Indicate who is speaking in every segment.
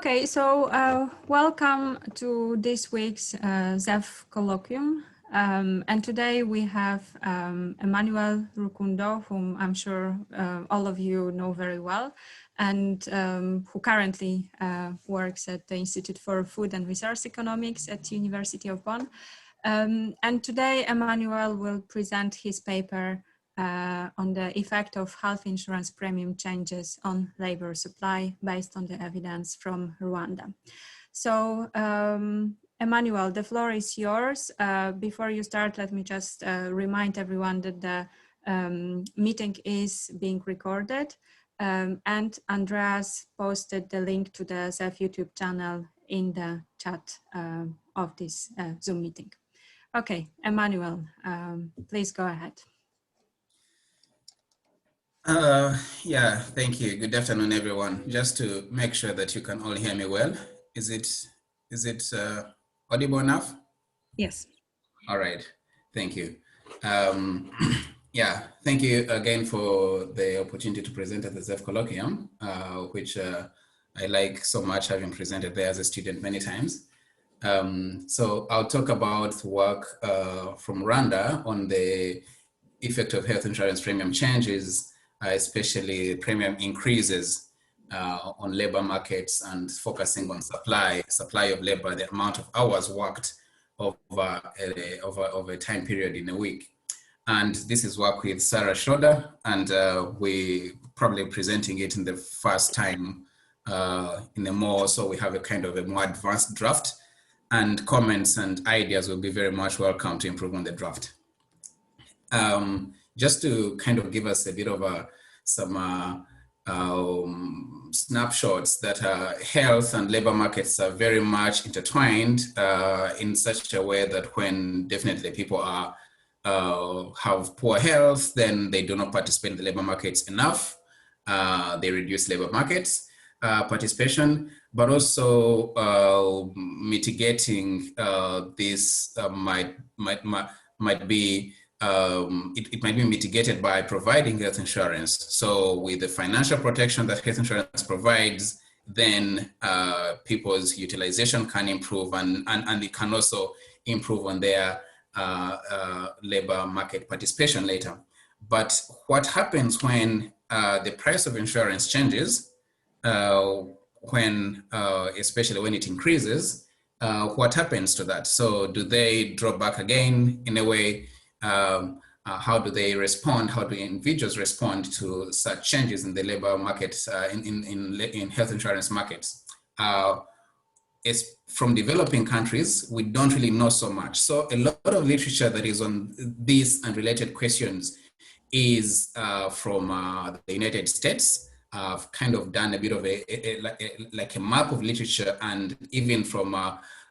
Speaker 1: Okay, so welcome to this week's ZEF colloquium. And today we have Emmanuel Rukundo, whom I'm sure all of you know very well, and who currently works at the Institute for Food and Resource Economics at the University of Bonn. And today Emmanuel will present his paper on the effect of health insurance premium changes on labor supply based on the evidence from Rwanda. So Emmanuel, the floor is yours. Before you start, let me just remind everyone that the meeting is being recorded, and Andreas posted the link to the ZEF YouTube channel in the chat of this Zoom meeting. Okay, Emmanuel, please go ahead.
Speaker 2: Yeah, thank you. Good afternoon, everyone. Just to make sure that you can all hear me well, is it audible enough?
Speaker 1: Yes.
Speaker 2: All right. Thank you. Yeah, thank you again for the opportunity to present at the ZEF colloquium, which I like so much, having presented there as a student many times. So I'll talk about work from Rwanda on the effect of health insurance premium changes, especially premium increases on labor markets, and focusing on supply of labor, the amount of hours worked over a time period in a week. And this is work with Sarah Schroeder, and we probably presenting it in the first time in a more, so we have a kind of a more advanced draft, and comments and ideas will be very much welcome to improve on the draft. Just to kind of give us a bit of some snapshots that health and labor markets are very much intertwined in such a way that when definitely people are have poor health, then they do not participate in the labor markets enough. They reduce labor markets participation, but also mitigating this might be it might be mitigated by providing health insurance. So with the financial protection that health insurance provides, then people's utilization can improve, and it can also improve on their labor market participation later. But what happens when the price of insurance changes, especially when it increases, what happens to that? So do they drop back again in a way? How do they respond? How do individuals respond to such changes in the labor markets, in health insurance markets? It's from developing countries, we don't really know so much. So a lot of literature that is on these and related questions is from the United States. I've kind of done a bit of like a map of literature, and even from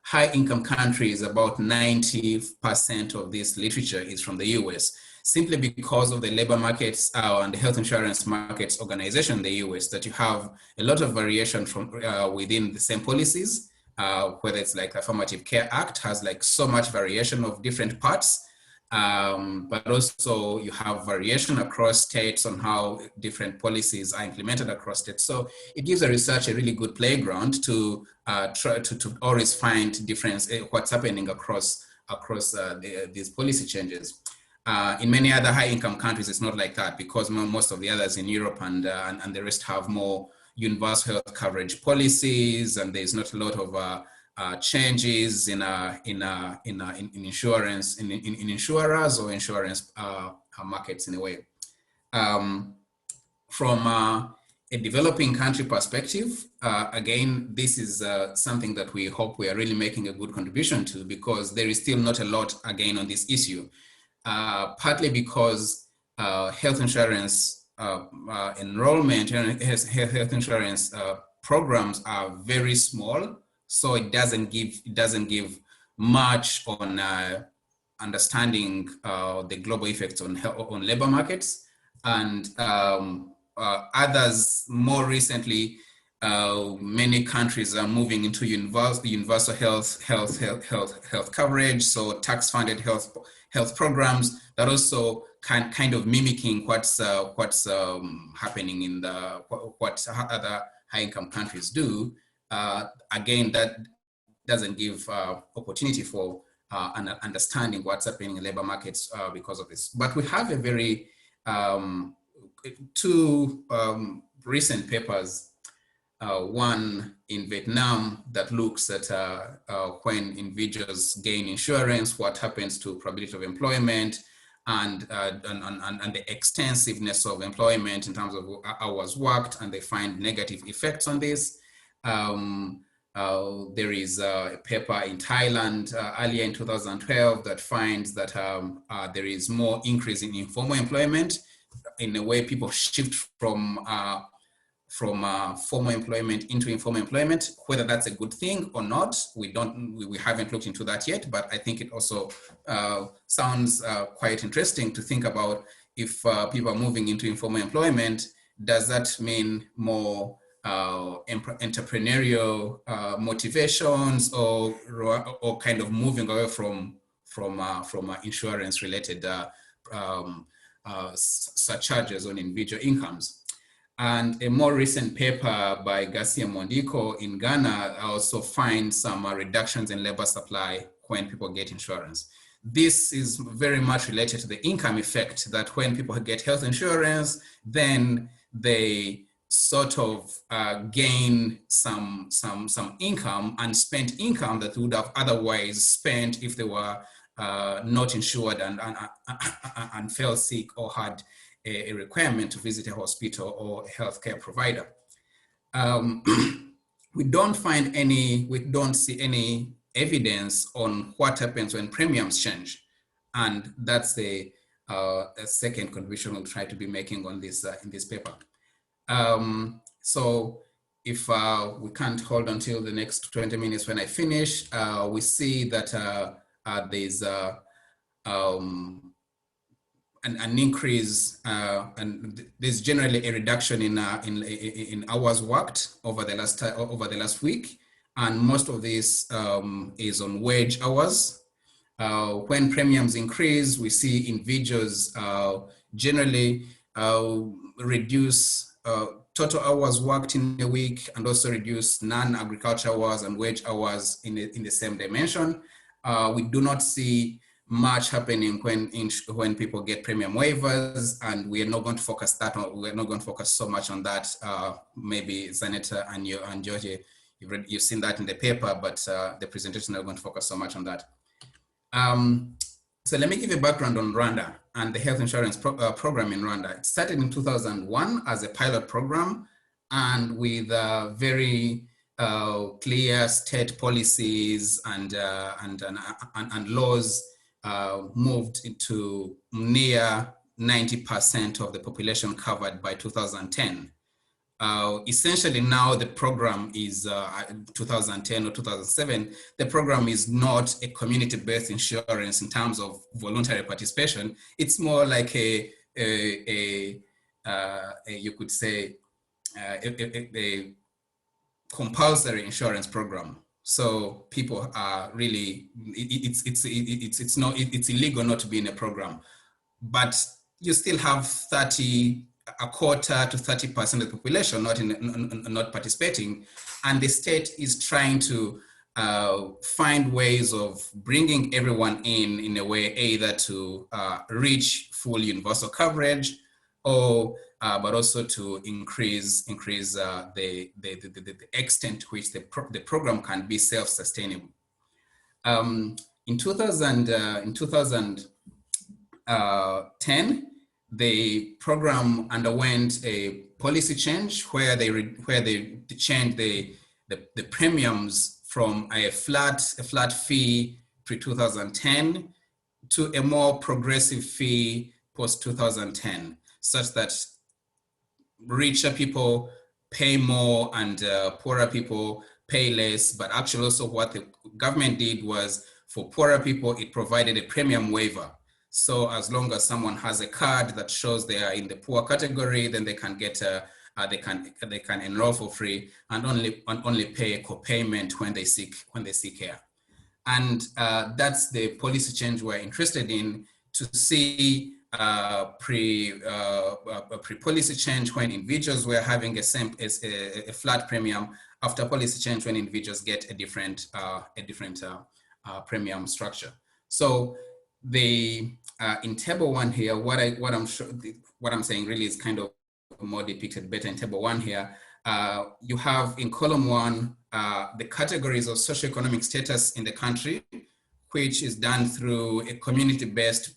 Speaker 2: high-income countries, about 90% of this literature is from the US, simply because of the labor markets and the health insurance markets organization in the US, that you have a lot of variation from within the same policies, whether it's like Affirmative Care Act has like so much variation of different parts, but also you have variation across states on how different policies are implemented across states. So it gives a researcher a really good playground to try to always find difference, what's happening across these policy changes. In many other high-income countries, it's not like that, because most of the others in Europe and the rest have more universal health coverage policies, and there's not a lot of changes in insurance, in insurers or insurance markets in a way. From a developing country perspective, again, this is something that we hope we are really making a good contribution to, because there is still not a lot, again, on this issue. Partly because health insurance enrollment and health insurance programs are very small, so it doesn't give much on understanding the global effects on labor markets. And others, more recently, many countries are moving into universal health coverage, so tax-funded health programs that also kind of mimicking what's happening in what other high-income countries do. again, that doesn't give opportunity for an understanding what's happening in labor markets because of this. But we have a very two recent papers. One in Vietnam that looks at when individuals gain insurance, what happens to probability of employment, and the extensiveness of employment in terms of hours worked, and they find negative effects on this. There is a paper in Thailand earlier in 2012 that finds that there is more increase in informal employment. In a way, people shift from formal employment into informal employment. Whether that's a good thing or not, we haven't looked into that yet, but I think it also sounds quite interesting to think about. If people are moving into informal employment, does that mean more entrepreneurial motivations, or kind of moving away from insurance related surcharges on individual incomes? And a more recent paper by Garcia Mondiko in Ghana also finds some reductions in labor supply when people get insurance. This is very much related to the income effect, that when people get health insurance, then they sort of gain some income, and spent income that would have otherwise spent if they were not insured and fell sick or had a requirement to visit a hospital or a healthcare provider. We don't see any evidence on what happens when premiums change. And that's a second contribution we'll try to be making on this in this paper. So if we can't hold until the next 20 minutes when I finish, we see that there's an increase, and there's generally a reduction in hours worked over the last week, and most of this is on wage hours. When premiums increase, we see individuals generally reduce total hours worked in a week, and also reduce non-agriculture hours and wage hours in the same dimension. We do not see much happening when people get premium waivers, and we are not going to focus we're not going to focus so much on that. Maybe Zanetta and Georgie, you've seen that in the paper, but the presentation is not going to focus so much on that. So let me give you a background on Rwanda and the health insurance program in Rwanda. It started in 2001 as a pilot program, and with very clear state policies and laws, moved into near 90% of the population covered by 2010. Essentially now the program is 2010 or 2007, the program is not a community-based insurance in terms of voluntary participation. It's more like you could say a compulsory insurance program. So people are really, it's illegal not to be in a program, but you still have a quarter to 30% of the population not participating, and the state is trying to find ways of bringing everyone in a way either to reach full universal coverage, or but also to increase the extent to which the program can be self-sustainable. In 2010, the program underwent a policy change where they changed the premiums from a flat fee pre-2010 to a more progressive fee post-2010, such that richer people pay more and poorer people pay less. But actually also what the government did was, for poorer people, it provided a premium waiver. So as long as someone has a card that shows they are in the poor category, then they can get they can enroll for free and only pay a co-payment when they seek care. And that's the policy change we're interested in, to see pre-policy change when individuals were having a flat premium, after policy change when individuals get a different premium structure. So the in table 1 here, what I'm saying really is kind of more depicted better in table 1 here. You have in column 1 the categories of socioeconomic status in the country, which is done through a community-based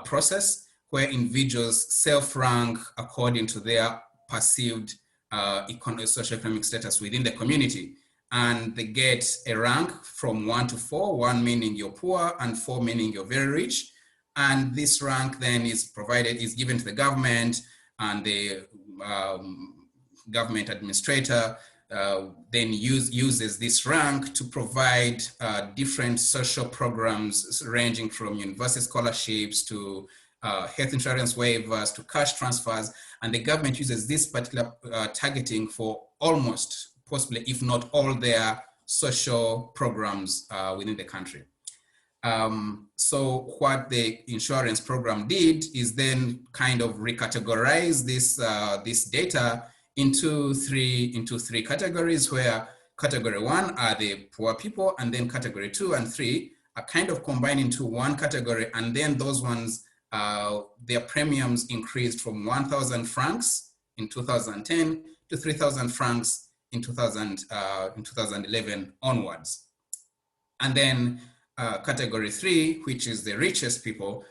Speaker 2: process where individuals self-rank according to their perceived socioeconomic status within the community. And they get a rank from 1 to 4, 1 meaning you're poor and 4 meaning you're very rich. And this rank then is given to the government, and the government administrator then uses this rank to provide different social programs ranging from university scholarships to health insurance waivers to cash transfers. And the government uses this particular targeting for almost, possibly, if not all their social programs within the country. So what the insurance program did is then kind of recategorize this data into three categories, where category 1 are the poor people, and then category 2 and 3 are kind of combined into one category, and then those ones, their premiums increased from 1,000 francs in 2010 to 3,000 francs in 2011 onwards. And then category 3, which is the richest people,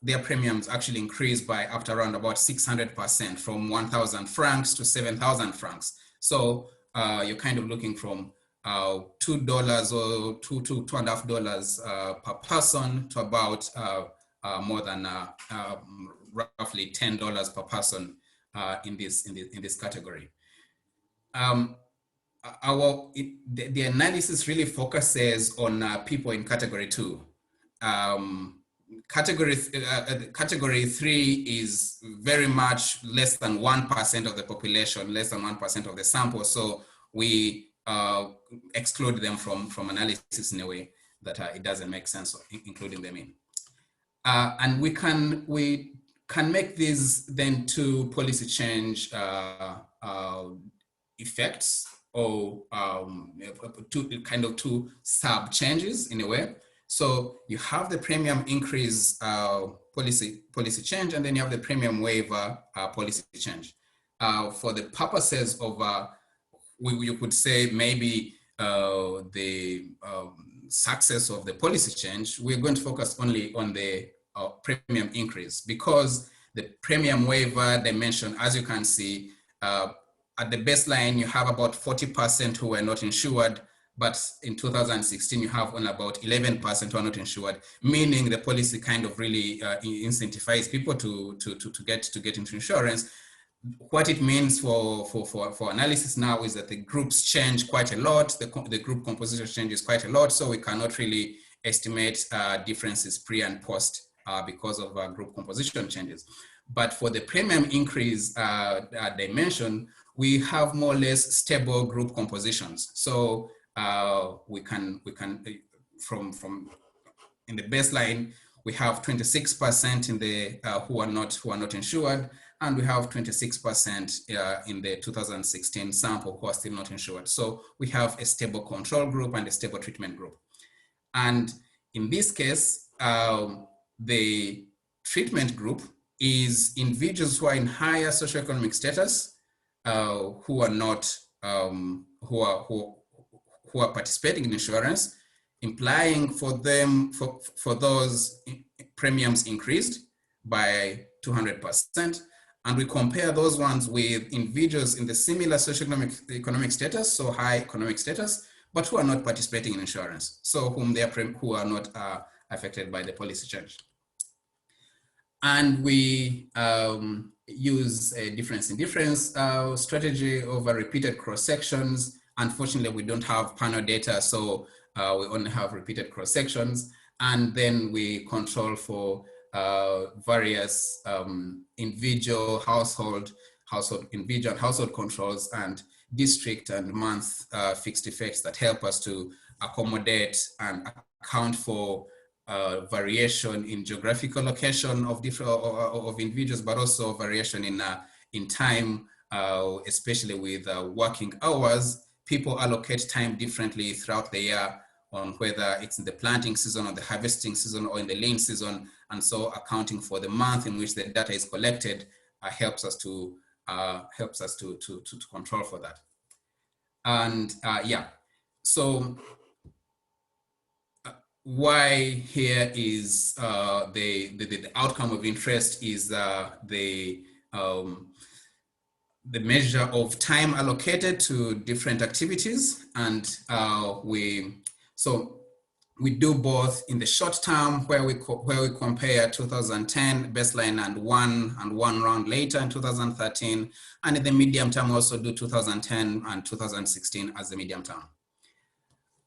Speaker 2: their premiums actually increased by up to around about 600%, from 1,000 francs to 7,000 francs. So you're kind of looking from $2 or $2.50 per person to about more than roughly $10 per person in this category. The analysis really focuses on people in category 2. Category 3 is very much less than 1% of the population, less than 1% of the sample. So we exclude them from analysis in a way that it doesn't make sense including them in. And we can make these then two policy change effects, or two sub changes in a way. So you have the premium increase policy change, and then you have the premium waiver policy change. For the purposes of, you could say maybe the success of the policy change, we're going to focus only on the premium increase, because the premium waiver dimension, as you can see, at the baseline, you have about 40% who were not insured, but in 2016, you have only about 11% who are not insured, meaning the policy kind of really incentivizes people to get into insurance. What it means for analysis now is that the groups change quite a lot. The group composition changes quite a lot, so we cannot really estimate differences pre and post because of group composition changes. But for the premium increase dimension, we have more or less stable group compositions. So we can from in the baseline, we have 26% in the who are not insured, and we have 26% in the 2016 sample who are still not insured. So we have a stable control group and a stable treatment group. And in this case, the treatment group is individuals who are in higher socioeconomic status, who are not who are participating in insurance, implying for them for those premiums increased by 200%. And we compare those ones with individuals in the similar socioeconomic status, so high economic status, but who are not participating in insurance, so who are not affected by the policy change. And we use a difference in difference strategy over repeated cross sections. Unfortunately, we don't have panel data, so we only have repeated cross sections. And then we control for various individual household controls and district and month fixed effects that help us to accommodate and account for variation in geographical location of different of individuals, but also variation in time especially with working hours, people allocate time differently throughout the year on whether it's in the planting season or the harvesting season or in the lean season. And so accounting for the month in which the data is collected helps us to control for that. And yeah, so why here is the outcome of interest is the measure of time allocated to different activities, and we do both in the short term where we compare 2010 baseline and one round later in 2013, and in the medium term also do 2010 and 2016 as the medium term.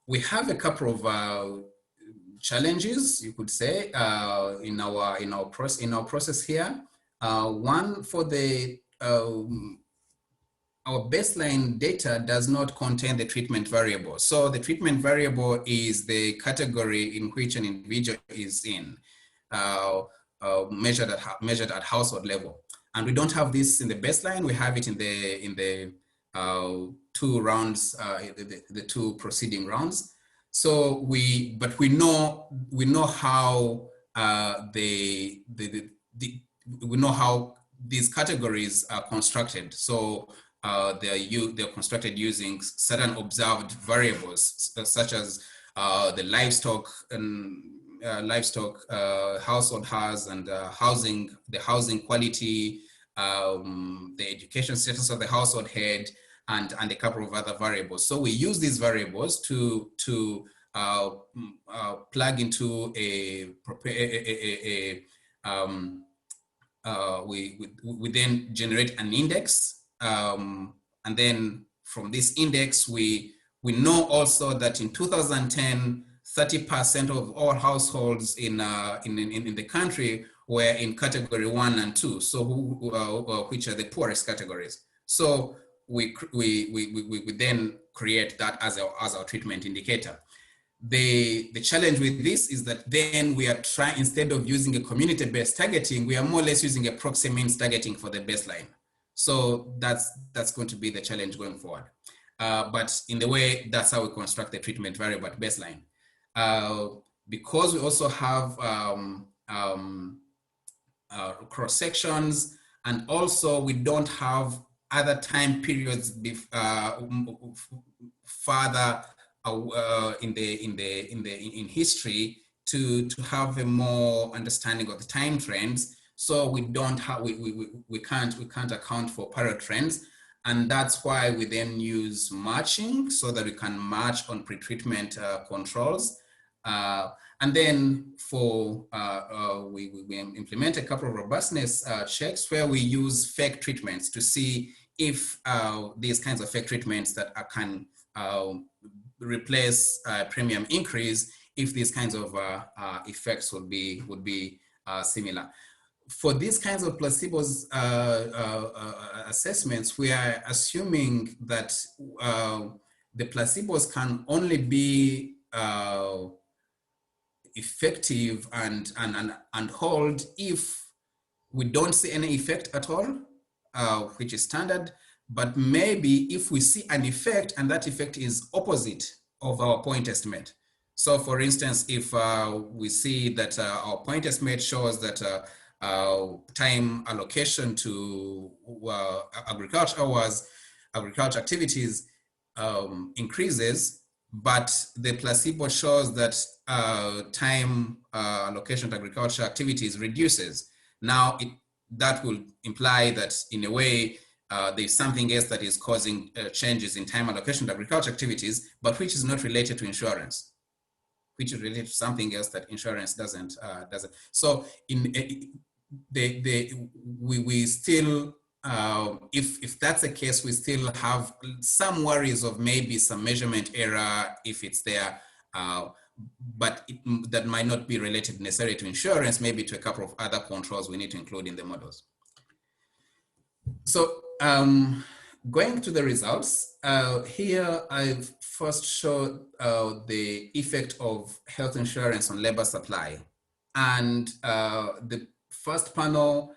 Speaker 2: We have a couple of challenges, you could say, in our process here. One, for the our baseline data does not contain the treatment variable. So the treatment variable is the category in which an individual is in, measured at household level. And we don't have this in the baseline. We have it in the two rounds, the two preceding rounds. So we know how we know how these categories are constructed. So they're constructed using certain observed variables, such as the livestock and household has, and the housing quality, the education status of the household head, and a couple of other variables. So we use these variables to plug into we then generate an index, and then from this index we know also that in 2010 30% of all households in the country were in category 1 and 2, so which are the poorest categories. So we then create that as our treatment indicator. The challenge with this is that then we are trying, instead of using a community-based targeting, we are more or less using a proxy means targeting for the baseline. So that's going to be the challenge going forward. But in the way, that's how we construct the treatment variable at baseline. Because we also have cross sections, and also we don't have other time periods further in history to have a more understanding of the time trends. So we don't have we can't account for parallel trends, and that's why we then use matching, so that we can match on pretreatment controls. And then for we implement a couple of robustness checks where we use fake treatments to see if these kinds of fake treatments that can replace premium increase, if these kinds of effects would be similar. For these kinds of placebos assessments, we are assuming that the placebos can only be effective and hold if we don't see any effect at all, which is standard. But maybe if we see an effect and that effect is opposite of our point estimate. So for instance, if we see that our point estimate shows that time allocation to agriculture hours, agriculture activities increases, but the placebo shows that time allocation to agriculture activities reduces. Now that will imply that in a way there's something else that is causing changes in time allocation to agriculture activities, but which is not related to insurance, which is related to something else that insurance doesn't. So we still, if that's the case, we still have some worries of maybe some measurement error if it's there, but that might not be related necessarily to insurance, maybe to a couple of other controls we need to include in the models. So going to the results, here I've first showed the effect of health insurance on labor supply. And the first panel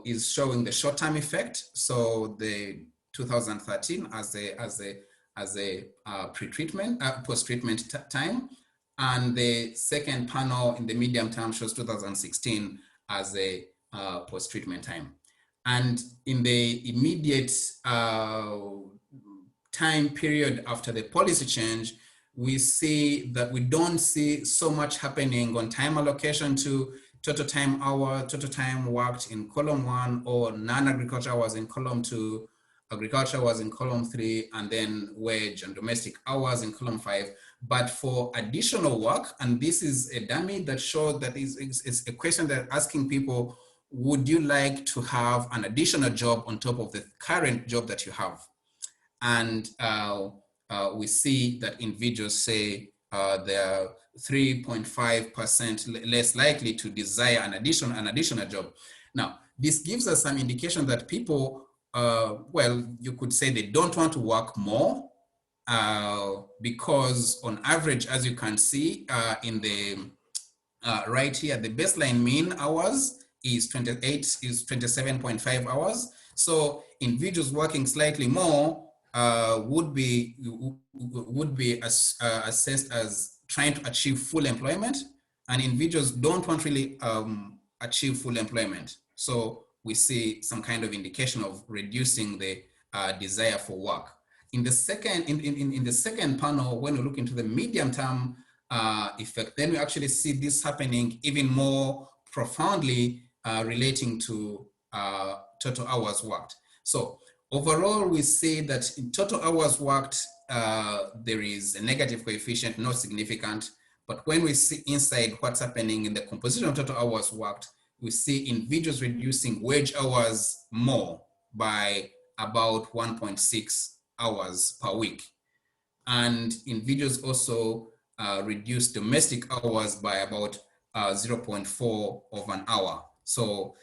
Speaker 2: is showing the short-term effect. So the 2013 as a pre-treatment, post-treatment time, and the second panel in the medium term shows 2016 as a post-treatment time. And in the immediate time period after the policy change, we see that we don't see so much happening on time allocation to total time hour, total time worked in column 1, or non-agriculture hours in column 2, agriculture hours in column 3, and then wage and domestic hours in column 5. But for additional work, and this is a dummy that showed that it's a question that asking people, would you like to have an additional job on top of the current job that you have? And we see that individuals say they're 3.5% less likely to desire an additional job. Now, this gives us some indication that people, well, you could say they don't want to work more because on average, as you can see in the right here, the baseline mean hours is 27.5 hours. So individuals working slightly more would be assessed as trying to achieve full employment, and individuals don't want really achieve full employment. So we see some kind of indication of reducing the desire for work. In the second, in the second panel, when we look into the medium term effect, then we actually see this happening even more profoundly relating to total hours worked. So overall, we see that in total hours worked, there is a negative coefficient, not significant. But when we see inside what's happening in the composition of total hours worked, we see individuals reducing wage hours more by about 1.6 hours per week. And individuals also reduce domestic hours by about 0.4 of an hour. So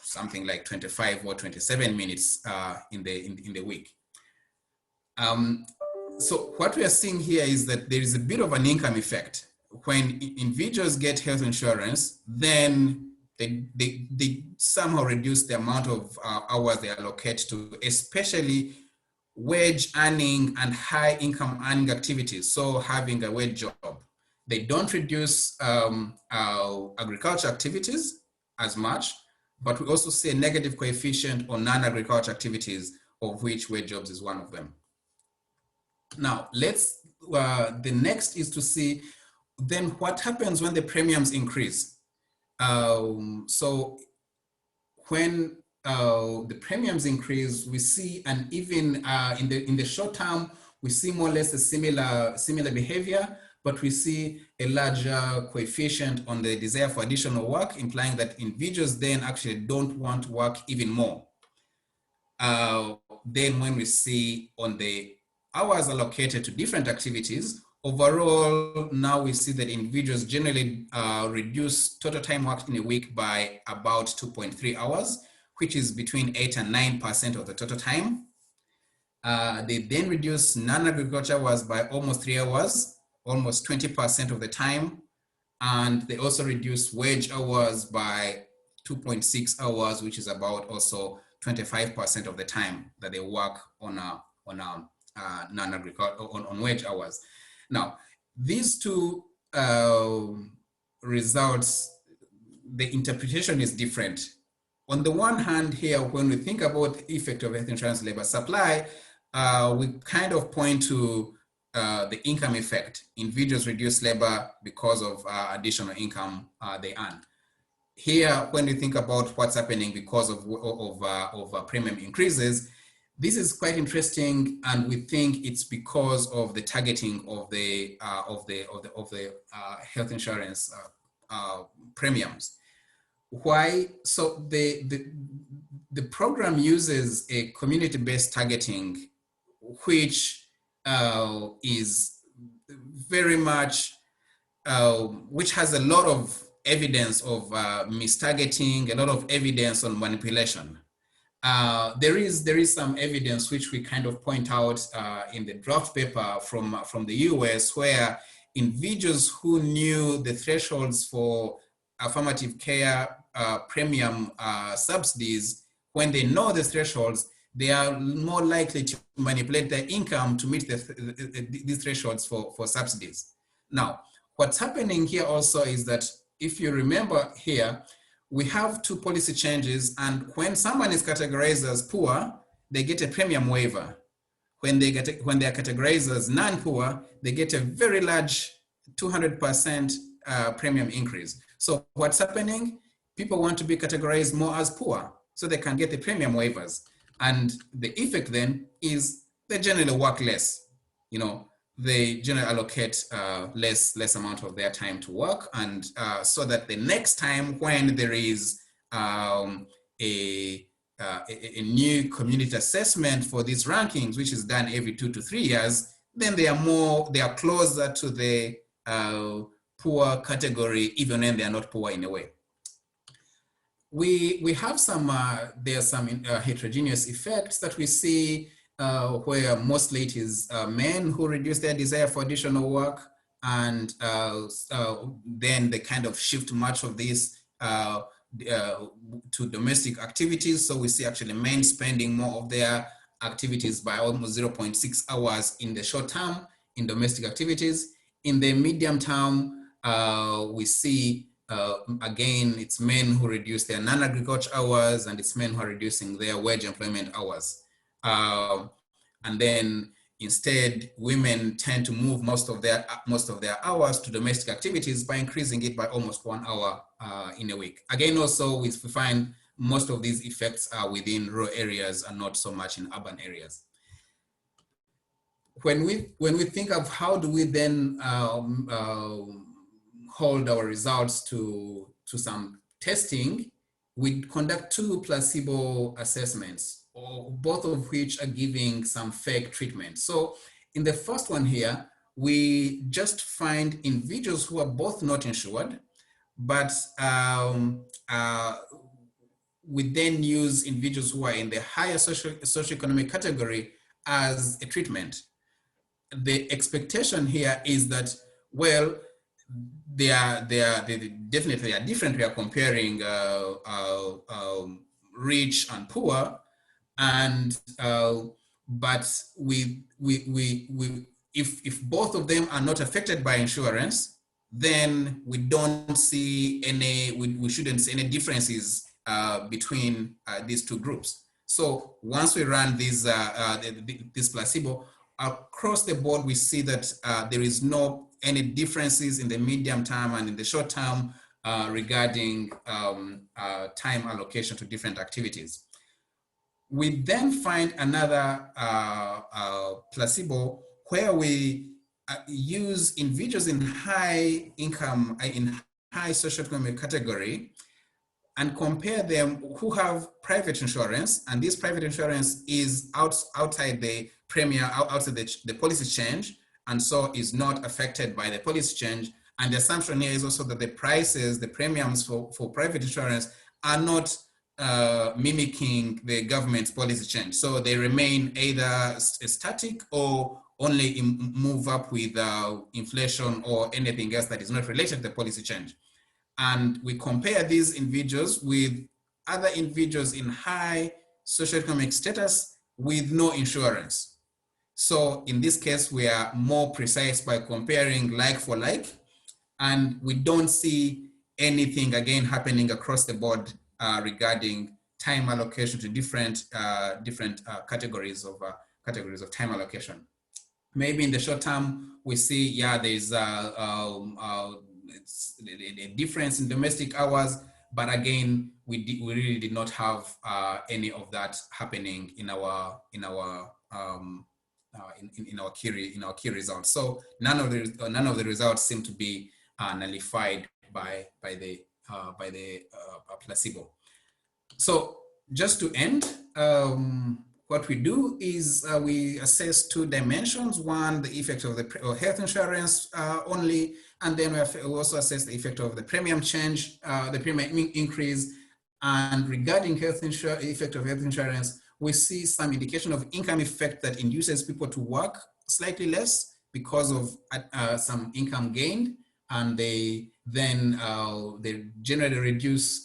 Speaker 2: something like 25 or 27 minutes in the week. So what we are seeing here is that there is a bit of an income effect. When individuals get health insurance, then they somehow reduce the amount of hours they allocate to, especially wage earning and high income earning activities. So having a wage job. They don't reduce agriculture activities as much, but we also see a negative coefficient on non-agriculture activities, of which wage jobs is one of them. Now, the next is to see then what happens when the premiums increase. So when the premiums increase, we see an even, in the short term, we see more or less a similar behavior, but we see a larger coefficient on the desire for additional work, implying that individuals then actually don't want to work even more. Then when we see on the hours allocated to different activities, overall, now we see that individuals generally reduce total time worked in a week by about 2.3 hours, which is between 8 and 9% of the total time. They then reduce non-agriculture hours by almost 3 hours, almost 20% of the time. And they also reduce wage hours by 2.6 hours, which is about also 25% of the time that they work on non-agriculture, on wage hours. Now, these two results, the interpretation is different. On the one hand here, when we think about the effect of health insurance labor supply, we kind of point to the income effect. Individuals reduce labor because of additional income they earn. Here, when we think about what's happening because of premium increases, this is quite interesting, and we think it's because of the targeting of the health insurance premiums. Why? So the program uses a community-based targeting, which is very much, which has a lot of evidence of mistargeting, a lot of evidence on manipulation. There is some evidence which we kind of point out in the draft paper from the US, where individuals who knew the thresholds for affirmative care premium subsidies, when they know the thresholds, they are more likely to manipulate their income to meet these thresholds for subsidies. Now, what's happening here also is that if you remember here, we have two policy changes, and when someone is categorized as poor, they get a premium waiver. When they are categorized as non-poor, they get a very large 200% premium increase. So what's happening? People want to be categorized more as poor so they can get the premium waivers. And the effect then is they generally work less. You know, they generally allocate less amount of their time to work, and so that the next time when there is a new community assessment for these rankings, which is done every 2 to 3 years, then they are closer to the poor category, even when they are not poor in a way. We have some, there are some heterogeneous effects that we see where mostly it is men who reduce their desire for additional work, and then they kind of shift much of this to domestic activities. So we see actually men spending more of their activities by almost 0.6 hours in the short term in domestic activities. In the medium term, we see again, it's men who reduce their non-agriculture hours, and it's men who are reducing their wage employment hours. And then instead, women tend to move most of their hours to domestic activities by increasing it by almost 1 hour in a week. Again, also we find most of these effects are within rural areas and not so much in urban areas. When we think of how do we then hold our results to some testing, we conduct 2 placebo assessments, both of which are giving some fake treatment. So in the first one here, we just find individuals who are both not insured, but we then use individuals who are in the higher socioeconomic category as a treatment. The expectation here is that, well, they definitely are different. We are comparing rich and poor, and but if both of them are not affected by insurance, then we don't see any. We shouldn't see any differences between these two groups. So once we run this placebo across the board, we see that there is no any differences in the medium term and in the short term regarding time allocation to different activities. We then find another placebo where we use individuals in high income, in high socioeconomic category, and compare them who have private insurance, and this private insurance is outside the premier, outside the policy change, and so is not affected by the policy change. And the assumption here is also that the prices, the premiums for private insurance are not mimicking the government's policy change. So they remain either static or only move up with inflation or anything else that is not related to the policy change. And we compare these individuals with other individuals in high socioeconomic status with no insurance. So in this case, we are more precise by comparing like for like, and we don't see anything again happening across the board regarding time allocation to different categories of time allocation. Maybe in the short term, we see, yeah, there's it's a difference in domestic hours, but again, we really did not have any of that happening in our key results. So none of the results seem to be nullified by the placebo. So just to end, what we do is we assess 2 dimensions. One, the effect of the health insurance only, and then we also assess the effect of the premium change, the premium increase. And regarding effect of health insurance, we see some indication of income effect that induces people to work slightly less because of some income gained. and they then they generally reduce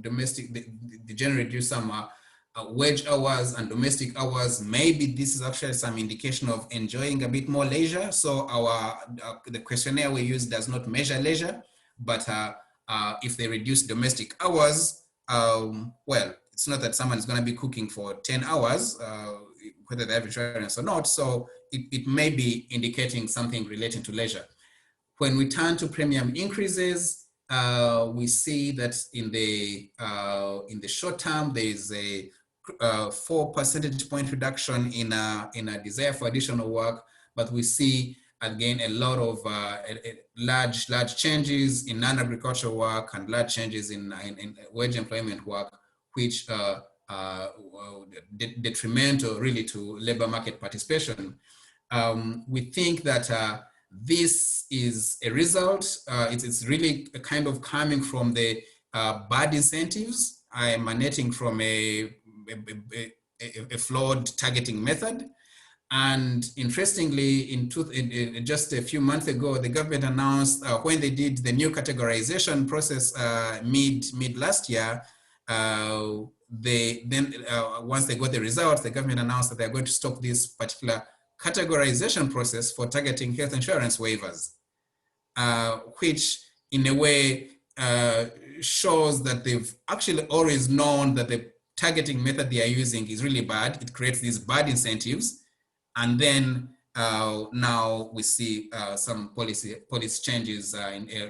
Speaker 2: domestic, they generally reduce some wage hours and domestic hours. Maybe this is actually some indication of enjoying a bit more leisure. So our the questionnaire we use does not measure leisure, but if they reduce domestic hours, well, it's not that someone is going to be cooking for 10 hours, whether they have insurance or not. So it may be indicating something relating to leisure. When we turn to premium increases, we see that in the short term, there is a 4 percentage point reduction in a desire for additional work, but we see again a lot of large changes in non-agricultural work and large changes in wage employment work, which detrimental really to labor market participation. We think that this is a result, it's really a kind of coming from the bad incentives emanating from a flawed targeting method. And interestingly, just a few months ago, the government announced when they did the new categorization process mid last year, once they got the results, the government announced that they're going to stop this particular categorization process for targeting health insurance waivers, which in a way shows that they've actually always known that the targeting method they are using is really bad. It creates these bad incentives. And then now we see some policy changes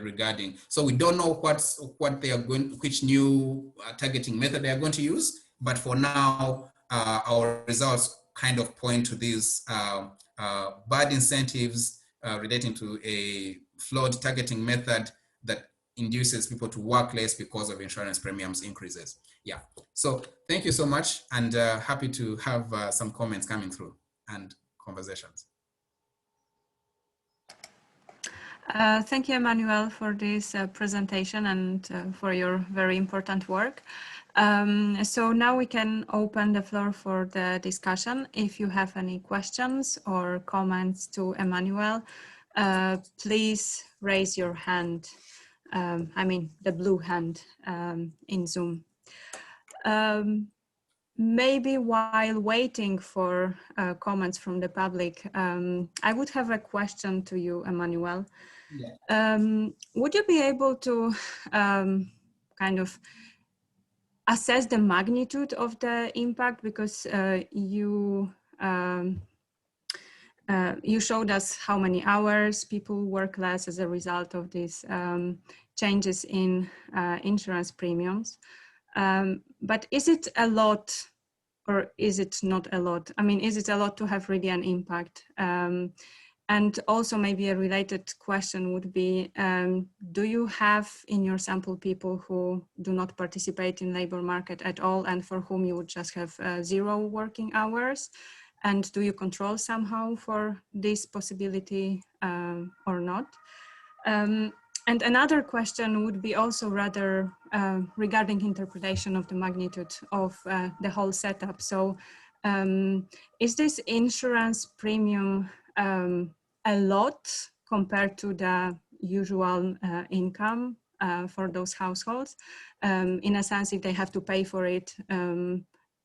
Speaker 2: regarding. So we don't know what they are which new targeting method they are going to use. But for now, our results kind of point to these bad incentives relating to a flawed targeting method that induces people to work less because of insurance premiums increases. Yeah. So thank you so much, and happy to have some comments coming through and conversations.
Speaker 1: Thank you, Emmanuel, for this presentation and for your very important work. So now we can open the floor for the discussion. If you have any questions or comments to Emmanuel, please raise your hand. I mean, the blue hand in Zoom. Maybe while waiting for comments from the public, I would have a question to you, Emmanuel. Yeah. Would you be able to kind of assess the magnitude of the impact? Because you showed us how many hours people work less as a result of these changes in insurance premiums. But is it a lot or is it not a lot? I mean, is it a lot to have really an impact? And also maybe a related question would be, do you have in your sample people who do not participate in labor market at all and for whom you would just have 0 working hours? And do you control somehow for this possibility or not? And another question would be also rather regarding interpretation of the magnitude of the whole setup. So is this insurance premium a lot compared to the usual income for those households? In a sense, if they have to pay for it,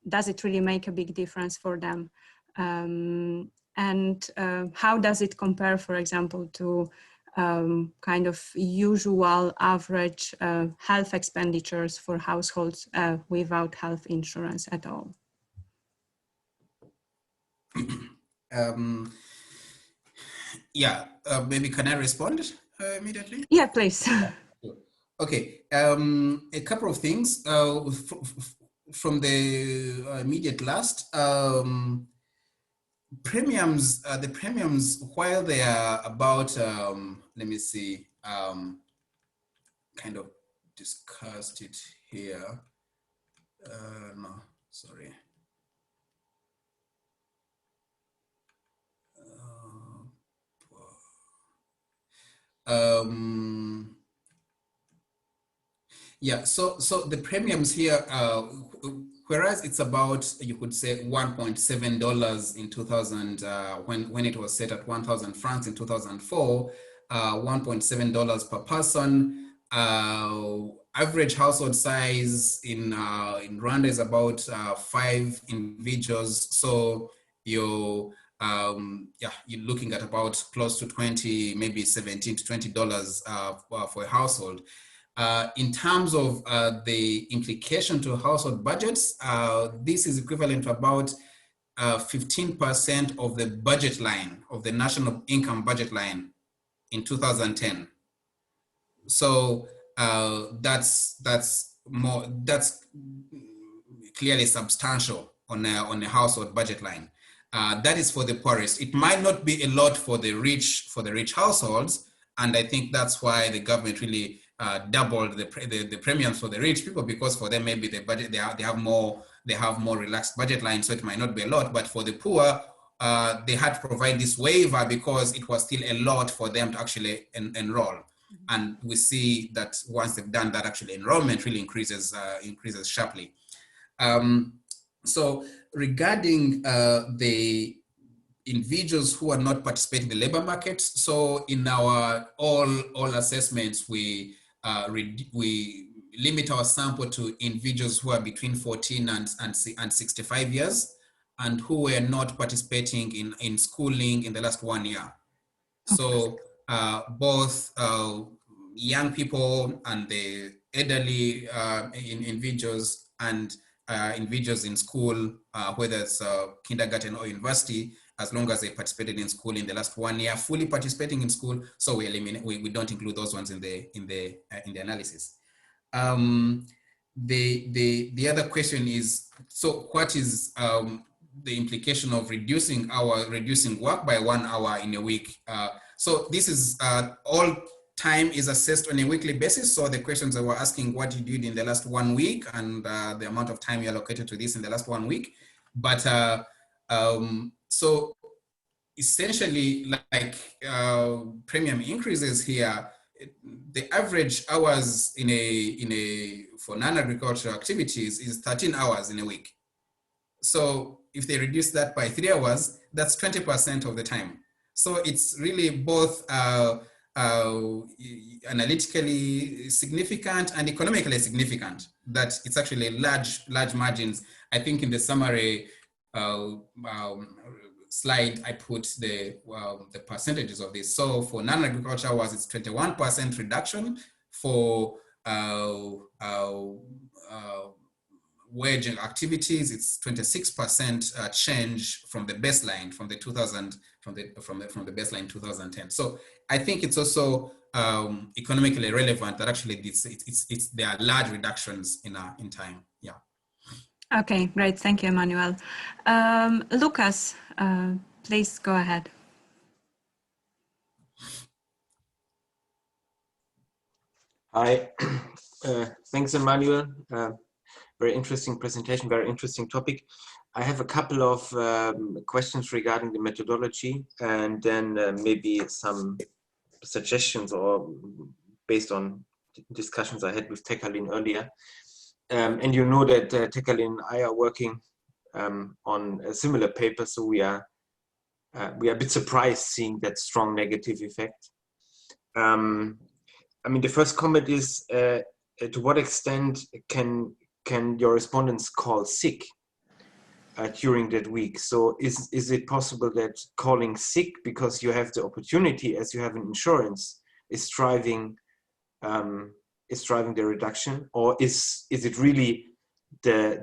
Speaker 1: does it really make a big difference for them? And how does it compare, for example, to kind of usual average health expenditures for households without health insurance at all?
Speaker 2: Yeah, maybe can I respond immediately?
Speaker 1: Yeah, please.
Speaker 2: Okay, a couple of things from the immediate last. Premiums, the premiums, while they are about, let me see, kind of discussed it here. No, sorry. Yeah, so the premiums here, whereas it's about, you could say $1.7 in 2000, when it was set at 1,000 francs in 2004, $1.7 per person. Average household size in Rwanda is about 5 individuals. So you're looking at about close to 20, maybe $17 to $20 for a household. In terms of the implication to household budgets, this is equivalent to about 15% of the budget line, of the national income budget line in 2010. So that's clearly substantial on a household budget line. That is for the poorest. It might not be a lot for the rich households, and I think that's why the government really doubled the premiums for the rich people, because for them maybe the budget they have more relaxed budget lines, so it might not be a lot. But for the poor, they had to provide this waiver because it was still a lot for them to actually enroll. And we see that once they've done that, actually enrollment really increases sharply. So regarding the individuals who are not participating in the labor market, so in our all assessments, we limit our sample to individuals who are between 14 and 65 years and who were not participating in schooling in the last 1 year. So both young people and the elderly individuals and individuals in school, whether it's kindergarten or university, as long as they participated in school in the last 1 year, fully participating in school. So we eliminate, we don't include those ones in the analysis. The other question is, so what is the implication of reducing work by 1 hour in a week? So this is all time is assessed on a weekly basis. So the questions that we're asking, what you did in the last 1 week and the amount of time you allocated to this in the last 1 week. But so essentially, like premium increases here, the average hours for non-agricultural activities is 13 hours in a week. So if they reduce that by 3 hours, that's 20% of the time. So it's really both analytically significant and economically significant, that it's actually large margins. I think in the summary slide, I put the percentages of this. So for non-agricultural hours, it's 21% reduction. For wage activities, it's 26% change from the baseline, from the baseline 2010. So I think it's also economically relevant that actually there are large reductions in time. Yeah.
Speaker 1: Okay, great. Thank you, Emmanuel. Lucas, please go ahead.
Speaker 3: Hi, thanks, Emmanuel. Very interesting presentation, very interesting topic. I have a couple of questions regarding the methodology, and then maybe some suggestions or based on discussions I had with Tekalin earlier. And you know that Tekalin and I are working on a similar paper, so we are a bit surprised seeing that strong negative effect. I mean, the first comment is, to what extent can your respondents call sick during that week? So is it possible that calling sick because you have the opportunity, as you have an insurance, is driving the reduction, or is it really I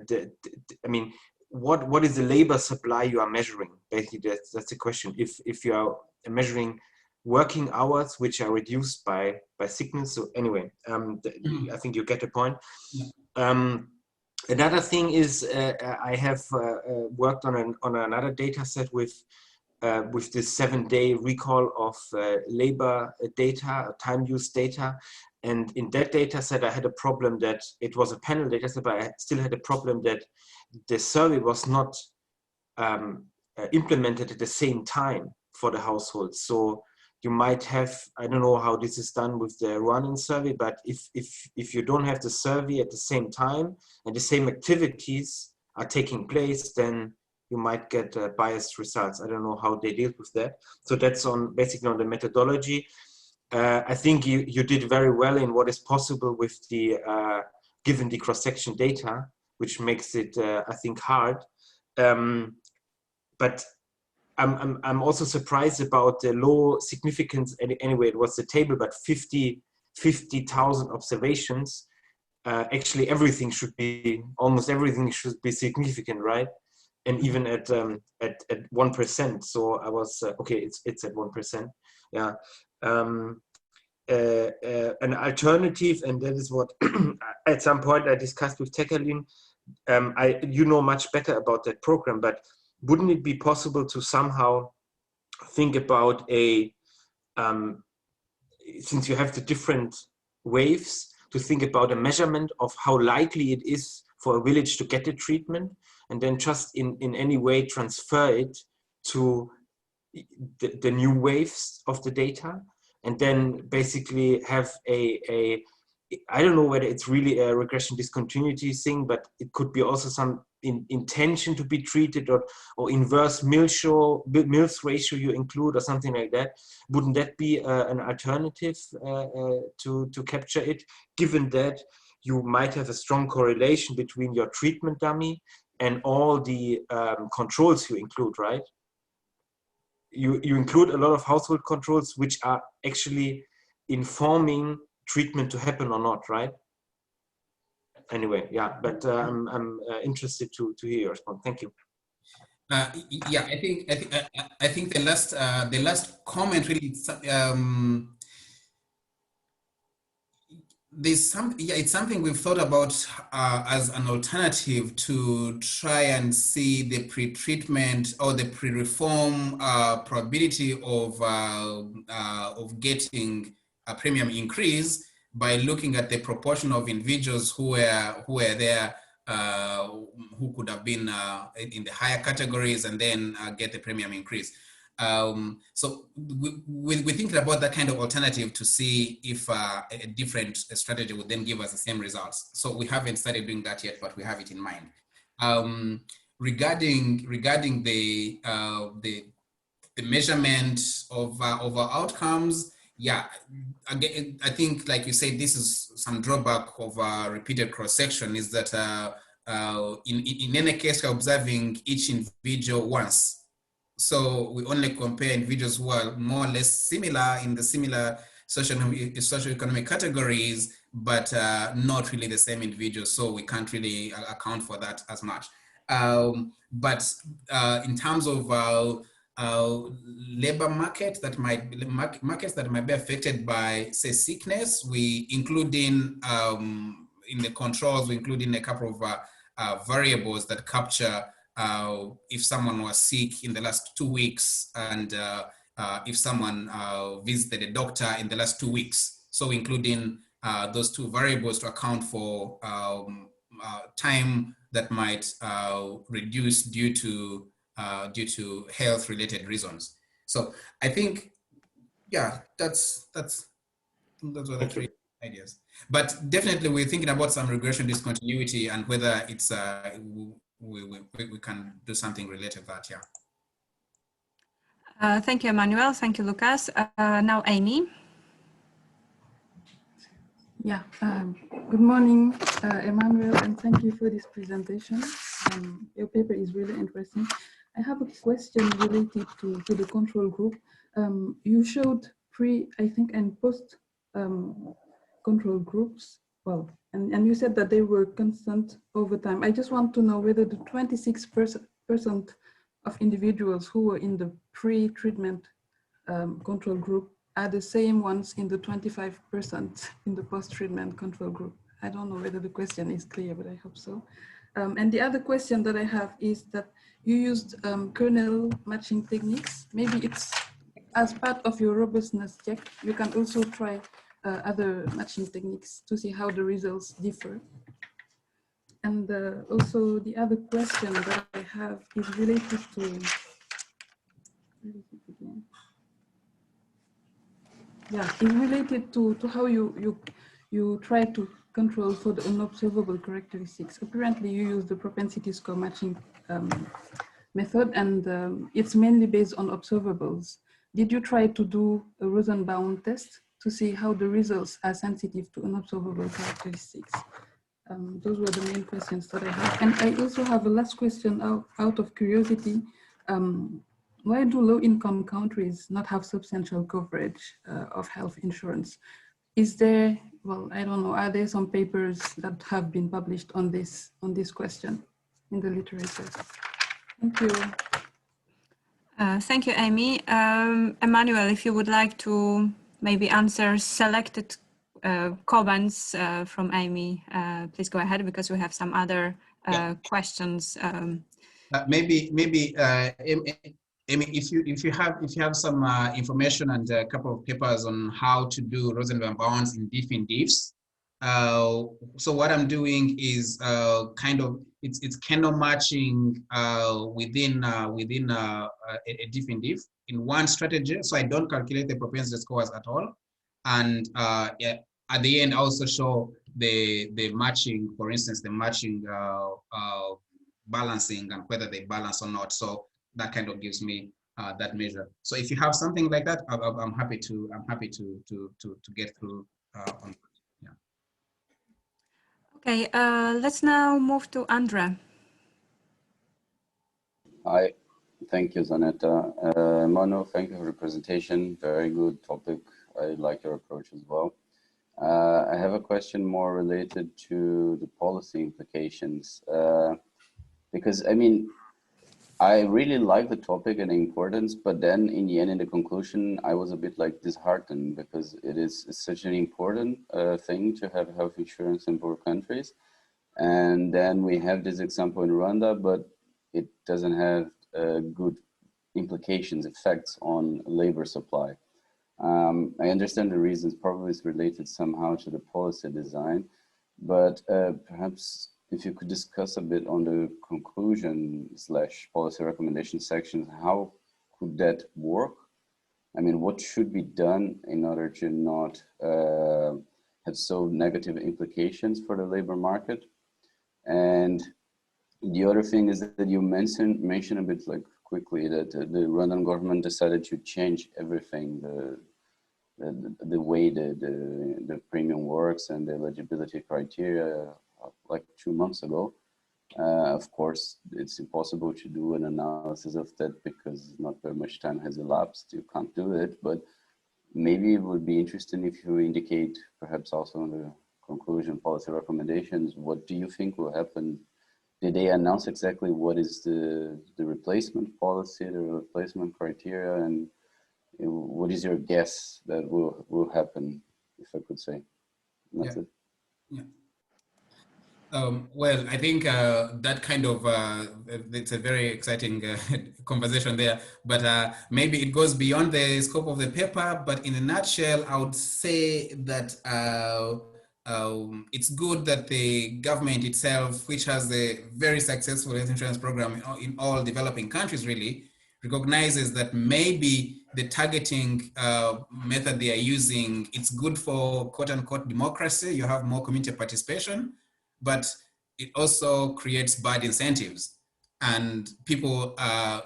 Speaker 3: mean, what is the labor supply you are measuring? Basically, that's the question. If you are measuring working hours which are reduced by sickness. So anyway, I think you get the point. Another thing is I have worked on another data set with this 7-day recall of labor data, time use data. And in that data set, I had a problem that it was a panel data set, but I still had a problem that the survey was not implemented at the same time for the household. So you might have, I don't know how this is done with the Rwandan survey, but if you don't have the survey at the same time and the same activities are taking place, then you might get biased results. I don't know how they deal with that. So that's basically on the methodology. I think you did very well in what is possible with the given the cross-section data, which makes it I think hard. But I'm also surprised about the low significance. Anyway, it was the table, but 50,000 observations. Actually, almost everything should be significant, right? And even at 1%. So I was okay. It's at 1%. Yeah. An alternative, and that is what at some point I discussed with Tekalin. You know much better about that program, but wouldn't it be possible to somehow think about since you have the different waves, to think about a measurement of how likely it is for a village to get a treatment, and then just in any way transfer it to the new waves of the data, and then basically have I don't know whether it's really a regression discontinuity thing, but it could be also some intention to be treated, or inverse Mills ratio you include, or something like that. Wouldn't that be an alternative to capture it, given that you might have a strong correlation between your treatment dummy and all the controls you include, right? You include a lot of household controls which are actually informing treatment to happen or not, right? Anyway, yeah, but I'm interested to hear your response. Thank you.
Speaker 2: Yeah, I think the last comment really. It's something we've thought about as an alternative to try and see the pre-treatment or the pre-reform probability of getting a premium increase by looking at the proportion of individuals who were there, who could have been in the higher categories, and then get the premium increase. So we're thinking about that kind of alternative to see if a different strategy would then give us the same results. So we haven't started doing that yet, but we have it in mind. Regarding the measurement of our outcomes, yeah, again, I think, like you said, this is some drawback of repeated cross-section, is that in any case, we're observing each individual once. So we only compare individuals who are more or less similar in the similar socioeconomic categories, but not really the same individuals. So we can't really account for that as much. But in terms of labor markets that might be affected by, say, sickness, we include in the controls, we include in a couple of variables that capture if someone was sick in the last 2 weeks, and if someone visited a doctor in the last 2 weeks. So including those two variables to account for time that might reduce due to health-related reasons. So I think, yeah, that's what the three ideas. But definitely, we're thinking about some regression discontinuity and whether it's we can do something related to that. Yeah.
Speaker 1: Thank you, Emmanuel. Thank you, Lucas. Now, Amy.
Speaker 4: Yeah. Good morning, Emmanuel, and thank you for this presentation. Your paper is really interesting. I have a question related to the control group. You showed pre, I think, and post control groups. Well, and you said that they were constant over time. I just want to know whether the 26% of individuals who were in the pre-treatment control group are the same ones in the 25% in the post-treatment control group. I don't know whether the question is clear, but I hope so. And the other question that I have is that you used kernel matching techniques. Maybe it's as part of your robustness check, you can also try other matching techniques to see how the results differ. And also the other question that I have is related to, yeah, it's related to how you try to control for the unobservable characteristics. Apparently you use the propensity score matching method, and it's mainly based on observables. Did you try to do a Rosenbaum test to see how the results are sensitive to unobservable characteristics. Those were the main questions that I have. And I also have a last question out of curiosity. Why do low-income countries not have substantial coverage of health insurance? Is there, well, I don't know, are there some papers that have been published on this question in the literature? Thank you.
Speaker 1: Thank you, Amy. Emmanuel, if you would like to maybe answer selected comments from Amy, please go ahead, because we have some other questions.
Speaker 2: Maybe Amy, if you have some information and a couple of papers on how to do Rosenbaum bounds in diffs. So what I'm doing is kind of it's kernel matching within a diff in one strategy. So I don't calculate the propensity scores at all, and at the end I also show the matching, for instance, the matching balancing and whether they balance or not. So that kind of gives me that measure. So if you have something like that, I'm happy to get through on. Yeah.
Speaker 1: Okay, let's now move to Andre.
Speaker 5: Hi, thank you, Zanetta. Manu, thank you for the presentation. Very good topic. I like your approach as well. I have a question more related to the policy implications. Because I mean, I really like the topic and the importance, but then in the end, in the conclusion, I was a bit like disheartened because it is such an important thing to have health insurance in poor countries. And then we have this example in Rwanda, but it doesn't have good implications, effects on labor supply. I understand the reasons, probably it's related somehow to the policy design, but perhaps if you could discuss a bit on the conclusion / policy recommendation sections, how could that work? I mean, what should be done in order to not have so negative implications for the labor market? And the other thing is that you mentioned a bit like quickly that the Rwandan government decided to change everything, the way the premium works and the eligibility criteria like 2 months ago. Of course, it's impossible to do an analysis of that because not very much time has elapsed. You can't do it, but maybe it would be interesting if you indicate perhaps also in the conclusion policy recommendations, what do you think will happen? Did they announce exactly what is the replacement policy, the replacement criteria, and what is your guess that will happen, if I could say? That's it.
Speaker 2: Yeah. Well, I think that kind of, it's a very exciting conversation there, but maybe it goes beyond the scope of the paper, but in a nutshell, I would say that it's good that the government itself, which has a very successful health insurance program in all developing countries really, recognizes that maybe the targeting method they are using, it's good for quote unquote democracy, you have more community participation, but it also creates bad incentives, and people are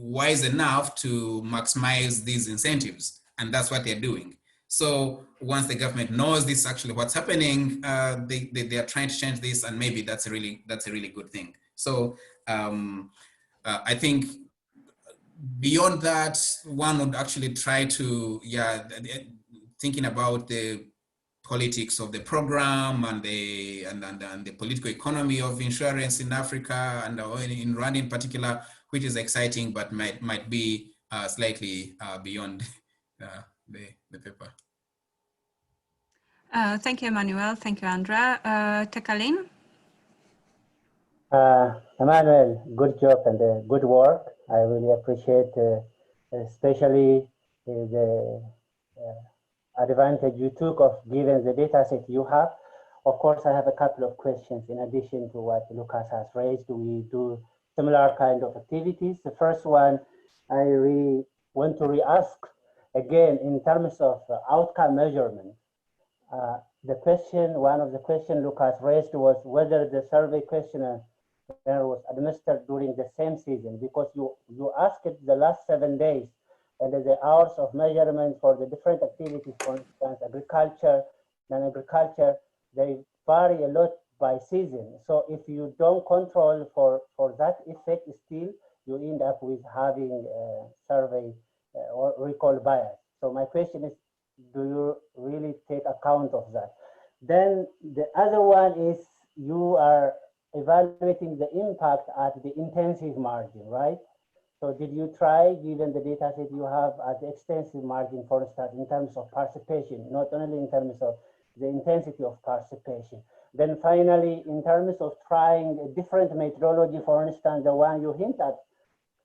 Speaker 2: wise enough to maximize these incentives, and that's what they're doing. So once the government knows this is actually what's happening, they are trying to change this, and maybe that's a really good thing. So I think beyond that, one would actually try to, thinking about the politics of the program and the political economy of insurance in Africa and in Rwanda in particular, which is exciting, but might be slightly beyond the paper.
Speaker 1: Thank you, Emmanuel. Thank you, Andra. Tekalin?
Speaker 6: Emmanuel, good job and good work. I really appreciate, especially the advantage you took of giving the data set you have. Of course, I have a couple of questions in addition to what Lucas has raised. We do similar kind of activities. The first one, I really want to re-ask again in terms of outcome measurement. One of the questions Lucas raised was whether the survey questionnaire was administered during the same season, because you asked it the last 7 days, and the hours of measurement for the different activities, for instance, agriculture, non-agriculture, they vary a lot by season. So if you don't control for that effect, still you end up with having survey or recall bias. So my question is, do you really take account of that? Then the other one is you are evaluating the impact at the intensive margin, right? So did you try, given the data set you have at the extensive margin, for instance, in terms of participation, not only in terms of the intensity of participation? Then finally, in terms of trying a different methodology, for instance, the one you hint at,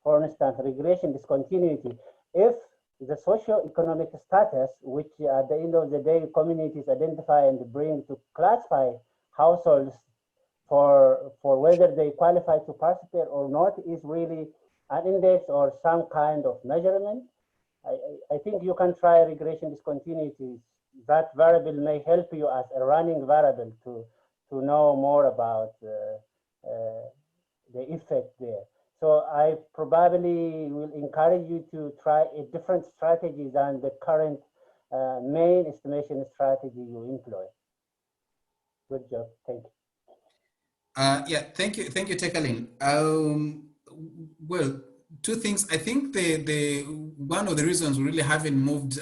Speaker 6: for instance, regression discontinuity, if the socio-economic status, which at the end of the day, communities identify and bring to classify households for whether they qualify to participate or not, is really an index or some kind of measurement. I think you can try regression discontinuity. That variable may help you as a running variable to know more about the effect there. So I probably will encourage you to try a different strategy than the current main estimation strategy you employ. Good job, thank you.
Speaker 2: Yeah, thank you, Tekalin. Well, two things. I think the one of the reasons we really haven't moved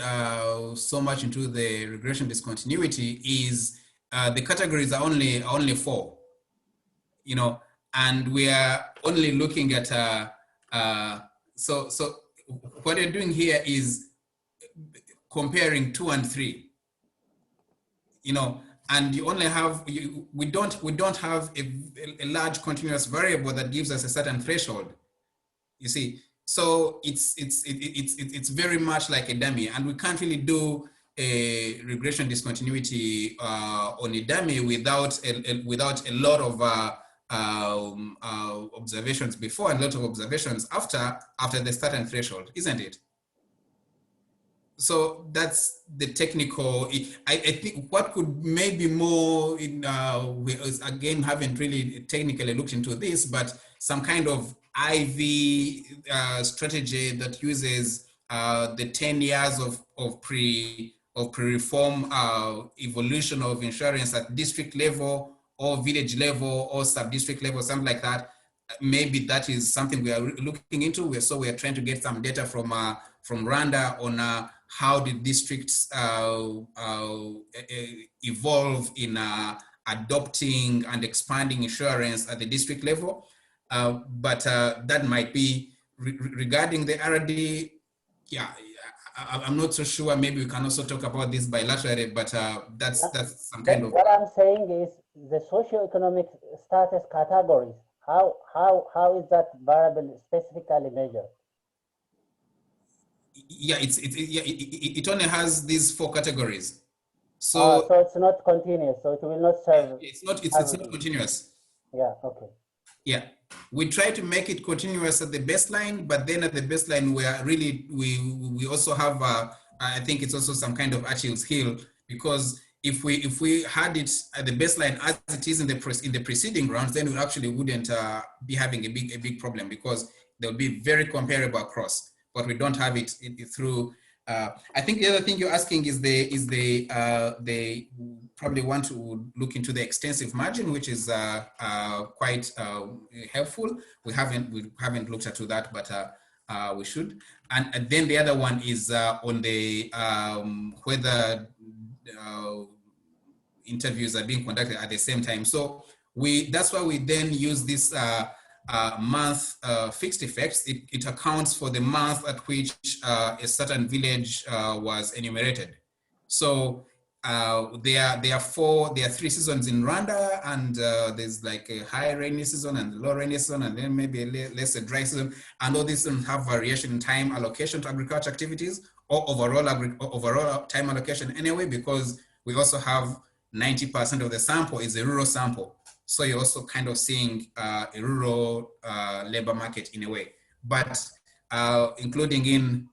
Speaker 2: so much into the regression discontinuity is the categories are only 4, you know, and we are only looking at so what we're doing here is comparing 2 and 3, you know, and you only have, we don't have a large continuous variable that gives us a certain threshold, you see. So it's very much like a dummy, and we can't really do a regression discontinuity on a dummy without a lot of observations before and a lot of observations after the certain threshold, isn't it? So that's the technical. I think what could maybe more in we again haven't really technically looked into this, but some kind of IV strategy that uses the 10 years of pre-reform evolution of insurance at district level or village level or sub-district level, something like that. Maybe that is something we are looking into. So we are trying to get some data from Rwanda on how the districts evolve in adopting and expanding insurance at the district level. But that might be regarding the RD. Yeah, I'm not so sure. Maybe we can also talk about this bilaterally, but that's some kind of.
Speaker 6: What I'm saying is the socioeconomic status categories. How is that variable specifically measured?
Speaker 2: Yeah, it only has these 4 categories. So
Speaker 6: so it's not continuous. So it will not serve.
Speaker 2: It's not continuous.
Speaker 6: Yeah. Okay.
Speaker 2: Yeah, we try to make it continuous at the baseline, but then at the baseline we also have I think it's also some kind of Achilles heel, because if we had it at the baseline as it is in the preceding rounds, then we actually wouldn't be having a big problem, because they'll be very comparable across. But we don't have it through. I think the other thing you're asking is they probably want to look into the extensive margin, which is quite helpful. We haven't looked at that, but we should. And then the other one is on the whether interviews are being conducted at the same time. So that's why we then use this month fixed effects. It accounts for the month at which a certain village was enumerated. So there are 3 seasons in Rwanda, and there's like a high rainy season and a low rainy season, and then maybe a less dry season, and all these have variation in time allocation to agriculture activities, or overall time allocation anyway, because we also have 90% of the sample is a rural sample. So you're also kind of seeing a rural labor market in a way. But including in,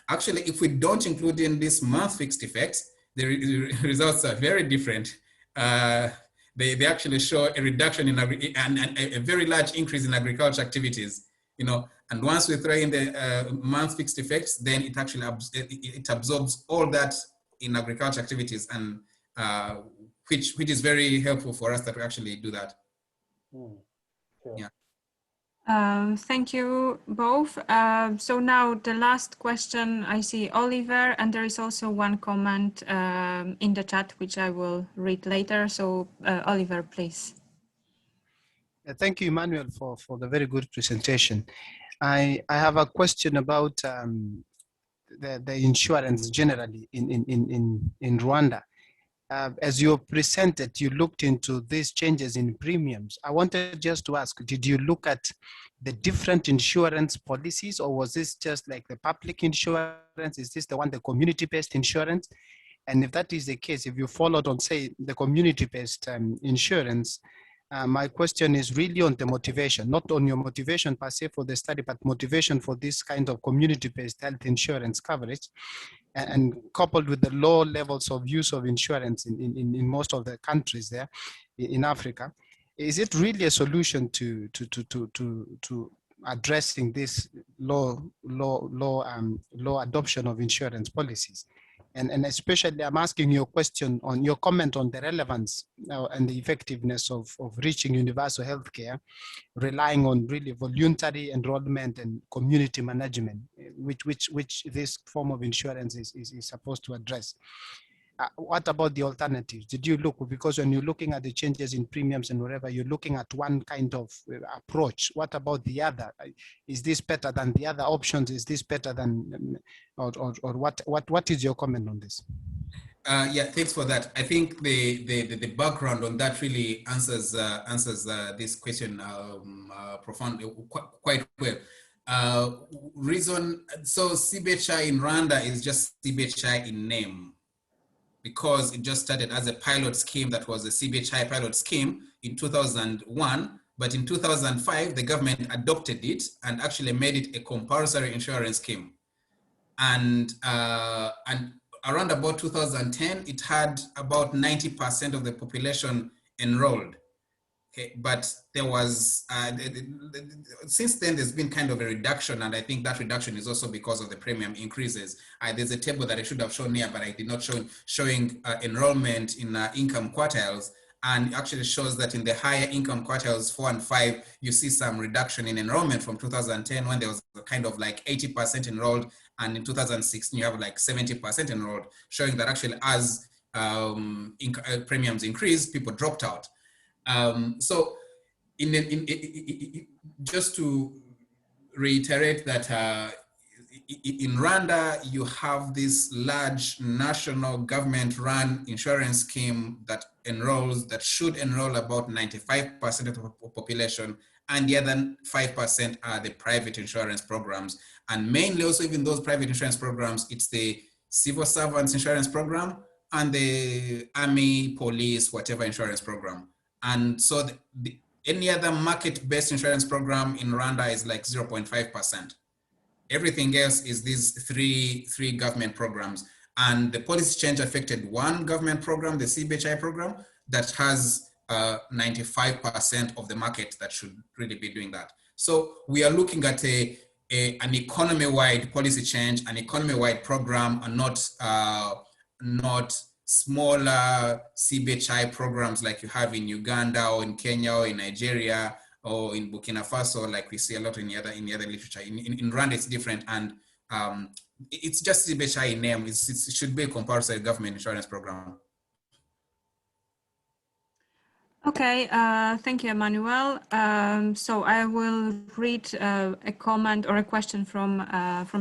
Speaker 2: actually, if we don't include in this month fixed effects, the results are very different. They actually show a reduction in and a very large increase in agriculture activities, you know, And once we throw in the month fixed effects, then it actually it absorbs all that in agriculture activities, and which is very helpful for us that we actually do that.
Speaker 6: Sure.
Speaker 2: Yeah.
Speaker 1: Thank you both. So now the last question, I see Oliver, and there is also one comment in the chat, which I will read later. So Oliver, please.
Speaker 7: Thank you, Emmanuel, for the very good presentation. I have a question about the insurance generally in Rwanda. As you presented, you looked into these changes in premiums. I wanted just to ask, did you look at the different insurance policies, or was this just like the public insurance? Is this the one, the community-based insurance? And if that is the case, if you followed on, say, the community-based insurance, my question is really on the motivation, not on your motivation per se for the study, but motivation for this kind of community-based health insurance coverage, and coupled with the low levels of use of insurance in most of the countries there in Africa. Is it really a solution to addressing this low adoption of insurance policies? And especially, I'm asking your question on your comment on the relevance and the effectiveness of reaching universal healthcare, relying on really voluntary enrollment and community management, which this form of insurance is supposed to address. What about the alternatives? Did you look, because when you're looking at the changes in premiums and whatever, you're looking at one kind of approach. What about the other? Is this better than the other options? Is this better than, or what is your comment on this?
Speaker 2: Yeah, thanks for that. I think the background on that really answers this question profoundly, quite well. Reason, so CBHI in Rwanda is just CBHI in name, because it just started as a pilot scheme that was a CBHI pilot scheme in 2001. But in 2005, the government adopted it and actually made it a compulsory insurance scheme. And around about 2010, it had about 90% of the population enrolled. Okay, but there was, since then, there's been kind of a reduction, and I think that reduction is also because of the premium increases. There's a table that I should have shown here, but I did not show, showing enrollment in income quartiles, and actually shows that in the higher income quartiles 4 and 5, you see some reduction in enrollment from 2010, when there was kind of like 80% enrolled, and in 2016 you have like 70% enrolled, showing that actually as premiums increase, people dropped out. So just to reiterate that in Rwanda, you have this large national government-run insurance scheme that should enroll about 95% of the population, and the other 5% are the private insurance programs. And mainly also, even those private insurance programs, it's the civil servants insurance program and the army, police, whatever insurance program. And so any other market-based insurance program in Rwanda is like 0.5%. Everything else is these three government programs. And the policy change affected one government program, the CBHI program, that has 95% of the market that should really be doing that. So we are looking at an economy-wide policy change, an economy-wide program, and not smaller CBHI programs like you have in Uganda or in Kenya or in Nigeria or in Burkina Faso, like we see a lot in the other literature. In Rwanda, it's different, and it's just CBHI in name. It should be a compulsory government insurance program.
Speaker 1: Okay, thank you, Emmanuel. So I will read a comment or a question from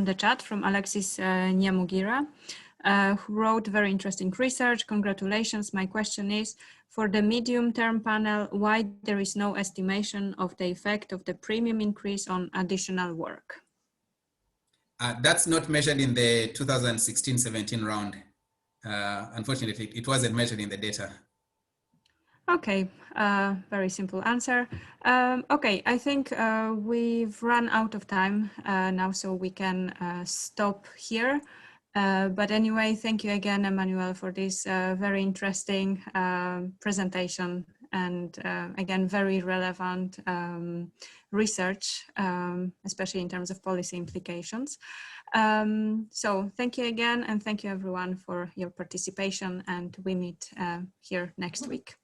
Speaker 1: the chat from Alexis Nyamugira, who wrote very interesting research. Congratulations. My question is, for the medium-term panel, why there is no estimation of the effect of the premium increase on additional work?
Speaker 2: That's not measured in the 2016-17 round. Unfortunately, it wasn't measured in the data.
Speaker 1: Okay, very simple answer. Okay, I think we've run out of time now, so we can stop here. But anyway, thank you again, Emmanuel, for this very interesting presentation. and again, very relevant research, especially in terms of policy implications. So thank you again, and thank you everyone for your participation, and we meet here next week.